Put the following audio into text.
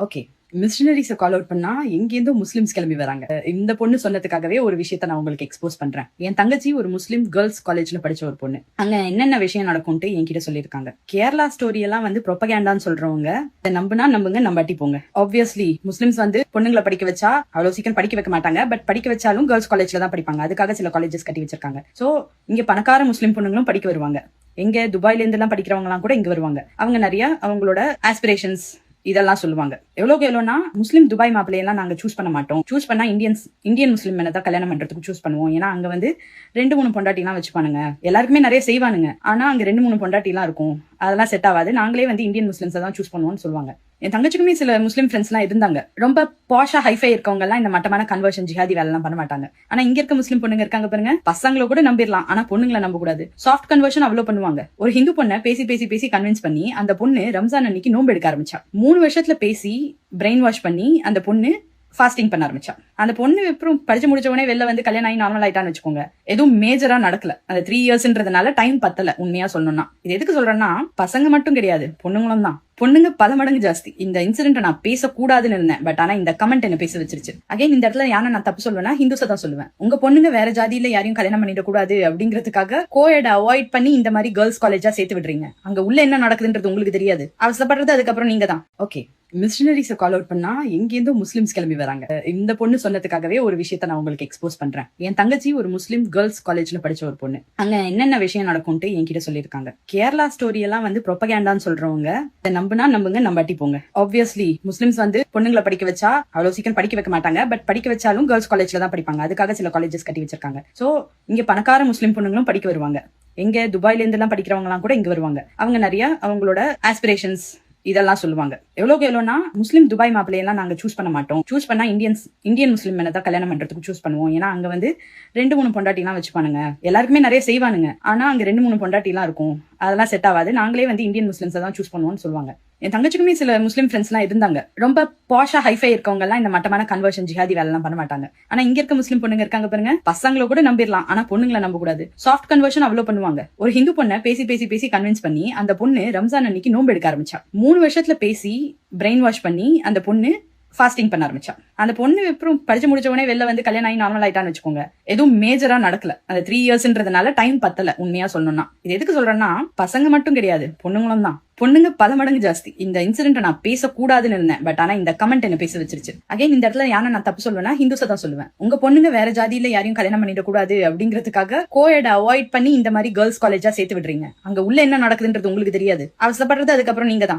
Okay. மிஷனரிஸ call out பண்ணா எங்கேருந்தோ Muslims கிளம்பி வராங்க. இந்த பொண்ணு சொன்னதுக்காகவே ஒரு விஷயத்த நான் உங்களுக்கு எக்ஸ்போஸ் பண்றேன். என் தங்கச்சி ஒரு முஸ்லிம் கேர்ள்ஸ் காலேஜ்ல படிச்ச ஒரு பொண்ணு. அங்க என்னென்ன விஷயம் நடக்கும்ட்டு என்கிட்ட சொல்லியிருக்காங்க. கேரளா ஸ்டோரி எல்லாம் ப்ரொபகேண்டான்னு சொல்றவங்க நம்புனா நம்புங்க, நம்பாட்டி போங்க. ஆப்வியஸ்லி முஸ்லிம்ஸ் பொண்ணுங்களை படிக்க வச்சா அவ்வளவு சீக்கிரம் படிக்க வைக்க மாட்டாங்க. பட் படிக்க வச்சாலும் கேர்ள்ஸ் காலேஜ்ல தான் படிப்பாங்க. அதுக்காக சில காலேஜஸ் கட்டி வச்சிருக்காங்க. சோ இங்க பணக்கார முஸ்லிம் பொண்ணுங்களும் படிக்க வருவாங்க. எங்க துபாயில இருந்து எல்லாம் படிக்கிறவங்க எல்லாம் கூட இங்க வருவாங்க. அவங்க நிறைய அவங்களோட ஆஸ்பிரேஷன்ஸ் இதெல்லாம் சொல்லுவாங்க. எவ்வளவுக்கு எவ்வளோனா முஸ்லீம் துபாய் மாப்பிள்ளையெல்லாம் நாங்க சூஸ் பண்ண மாட்டோம். சூஸ் பண்ணா இந்தியன் முஸ்லீம் தான் கல்யாணம் பண்றதுக்கு சூஸ் பண்ணுவோம். ஏன்னா அங்க 2-3 பொண்டாட்டி எல்லாம் வச்சுப்பானுங்க. எல்லாருக்குமே நிறைய செய்வானுங்க. ஆனா அங்க 2-3 பொண்டாட்டி எல்லாம் இருக்கும். அதெல்லாம் செட் ஆகாது. நாங்களே இந்தியன் முஸ்லிம்ஸ் தான் சூஸ் பண்ணுவோம்னு சொல்லுவாங்க. என் தங்கச்சிக்குமே சில முஸ்லீம் ஃப்ரெண்ட்ஸ் எல்லாம் இருந்தாங்க. ரொம்ப பாஷா ஹைஃபை இருக்கவங்க எல்லாம் இந்த மட்டமான கன்வர்ஷன் ஜிஹாதி வேலை எல்லாம் பண்ண மாட்டாங்க. ஆனா இங்க இருக்க முஸ்லீம் பொண்ணுங்க இருக்காங்க பாருங்க, பசங்களை கூட நம்பிடலாம். ஆனா பொண்ணுங்களை நம்ப கூடாது. சாஃப்ட் கன்வர்ஷன் அவ்வளவு பண்ணுவாங்க. ஒரு ஹிந்து பொண்ணை பேசி கன்வின்ஸ் பண்ணி அந்த பொண்ணு ரம்ஜான் அன்னைக்கு நோம்பு எடுக்க ஆரம்பிச்சா. 3 வருஷத்துல பேசி பிரெயின் வாஷ் பண்ணி அந்த பொண்ணு ஃபாஸ்டிங் பண்ண ஆரம்பிச்சா. அந்த பொண்ணு அப்புறம் படிச்சு முடிச்ச உடனே வெளில கல்யாணம் ஆகி நார்மல் ஆயிட்டான்னு வச்சுக்கோங்க. எதுவும் மேஜரா நடக்கல. அந்த 3 இயர்ஸ்ன்றதுனால டைம் பத்தல. உண்மையா சொல்லணும்னா இது எதுக்கு சொல்றேன்னா, பசங்க மட்டும் கிடையாது, பொண்ணுங்களும் தான். பொண்ணுங்க பல மடங்கு ஜாஸ்தி. இந்த இன்சிடென்ட் நான் பேசக்கூடாதுன்னு இருந்தேன். பட் ஆனா இந்த கமெண்ட் என்ன பேச வச்சிருச்சு. அகைன் இந்த இடத்துல யானை நான் தப்பு சொல்லுவேன்னா ஹிந்துஸை தான் சொல்லுவேன். உங்க பொண்ணுங்க வேற ஜாதியில யாரையும் கல்யாணம் பண்ணிட கூடாது அப்படிங்கிறதுக்காக கோஎட் அவாய்ட் பண்ணி இந்த மாதிரி கேர்ள்ஸ் காலேஜா சேர்த்து விடுறீங்க. அங்க உள்ள என்ன நடக்குதுன்றது உங்களுக்கு தெரியாது. அவசரப்படுறது அதுக்கப்புறம் நீங்க தான். ஓகே. மிஷனரிஸ கால் அவுட் பண்ணா எங்கேருந்தோ முஸ்லிம்ஸ் கிளம்பி வராங்க. இந்த பொண்ணு சொன்னதுக்காகவே ஒரு விஷயத்த நான் உங்களுக்கு எக்ஸ்போஸ் பண்றேன். என் தங்கச்சி ஒரு முஸ்லிம் கேர்ள்ஸ் காலேஜ்ல படிச்ச ஒரு பொண்ணு. அங்க என்னென்ன விஷயம் நடக்கும்ட்டு என்கிட்ட சொல்லியிருக்காங்க. கேரளா ஸ்டோரி எல்லாம் ப்ரொபகேண்டான்னு சொல்றவங்க நம்புனா நம்புங்க, நம்பாட்டி போங்க. ஆப்வியஸ்லி முஸ்லிம்ஸ் பொண்ணுங்களை படிக்க வச்சா அவ்வளவு சீக்கிரம் படிக்க வைக்க மாட்டாங்க. பட் படிக்க வச்சாலும் கேர்ள்ஸ் காலேஜ்ல தான் படிப்பாங்க. அதுக்காக சில காலேஜஸ் கட்டி வச்சிருக்காங்க. சோ இங்க பணக்கார முஸ்லிம் பொண்ணுங்களும் படிக்க வருவாங்க. எங்க துபாயில இருந்து எல்லாம் படிக்கிறவங்க எல்லாம் கூட இங்க வருவாங்க. அவங்க நிறைய அவங்களோட ஆஸ்பிரேஷன்ஸ் இதெல்லாம் சொல்லுவாங்க. எவ்வளவுக்கு எவ்வளோனா முஸ்லீம் துபாய் மாப்பிள்ளையெல்லாம் நாங்க சூஸ் பண்ண மாட்டோம். சூஸ் பண்ணா இந்தியன் முஸ்லீம் தான் கல்யாணம் பண்றதுக்கு சூஸ் பண்ணுவோம். ஏன்னா அங்க 2-3 பொண்டாட்டி எல்லாம் வச்சுப்பானுங்க. எல்லாருக்குமே நிறைய செய்வானுங்க. ஆனா அங்க 2-3 பொண்டாட்டி எல்லாம் இருக்கும். அதெல்லாம் செட் ஆகாது. நாங்களே இந்தியன் முஸ்லிம்ஸ் தான் சூஸ் பண்ணுவோம்னு சொல்லுவாங்க. என் தங்கச்சிக்குமே சில முஸ்லீம் ஃப்ரெண்ட்ஸ் எல்லாம் இருந்தாங்க. ரொம்ப பாஷா ஹைஃபை இருக்கவங்க எல்லாம் இந்த மட்டமான கன்வர்ஷன் ஜிஹாதி வேலை எல்லாம் பண்ண மாட்டாங்க. ஆனா இங்க இருக்க முஸ்லீம் பொண்ணுங்க இருக்காங்க பாருங்க, பசங்களை கூட நம்பிடலாம். ஆனா பொண்ணுங்களை நம்ப கூடாது. சாஃப்ட் கன்வர்ஷன் அவ்வளவு பண்ணுவாங்க. ஒரு ஹிந்து பொண்ணை பேசி கன்வின்ஸ் பண்ணி அந்த பொண்ணு ரம்ஜான் அன்னைக்கு நோம்பு எடுக்க ஆரம்பிச்சா. 3 வருஷத்துல பேசி பிரெயின் வாஷ் பண்ணி அந்த பொண்ணு ஃபாஸ்டிங் பண்ண ஆரம்பிச்சா. அந்த பொண்ணு அப்புறம் படிச்சு முடிச்ச உடனே வெளில கல்யாணம் ஆகி நார்மல் ஆயிட்டான்னு வச்சுக்கோங்க. எதுவும் மேஜரா நடக்கல. அந்த 3 இயர்ஸ்ன்றதுனால டைம் பத்தல. உண்மையா சொல்லணும்னா இது எதுக்கு சொல்றேன்னா, பசங்க மட்டும் கிடையாது, பொண்ணுங்களும் தான். பொண்ணுங்க பல மடங்கு ஜாஸ்தி. இந்த இன்சிடென்ட் நான் பேசக்கூடாதுன்னு இருந்தேன். பட் ஆனா இந்த கமெண்ட் என்ன பேச வச்சிருச்சு. அகைன் இந்த இடத்துல யானை நான் தப்பு சொல்லுவேன்னா ஹிந்துஸை தான் சொல்லுவேன். உங்க பொண்ணுங்க வேற ஜாதியில யாரையும் கல்யாணம் பண்ணிட கூடாது அப்படிங்கிறதுக்காக கோஎட் அவாய்ட் பண்ணி இந்த மாதிரி கேர்ள்ஸ் காலேஜா சேர்த்து விடுறீங்க. அங்க உள்ள என்ன நடக்குதுன்றது உங்களுக்கு தெரியாது. அவசரப்படுறது அதுக்கப்புறம் நீங்க தான்.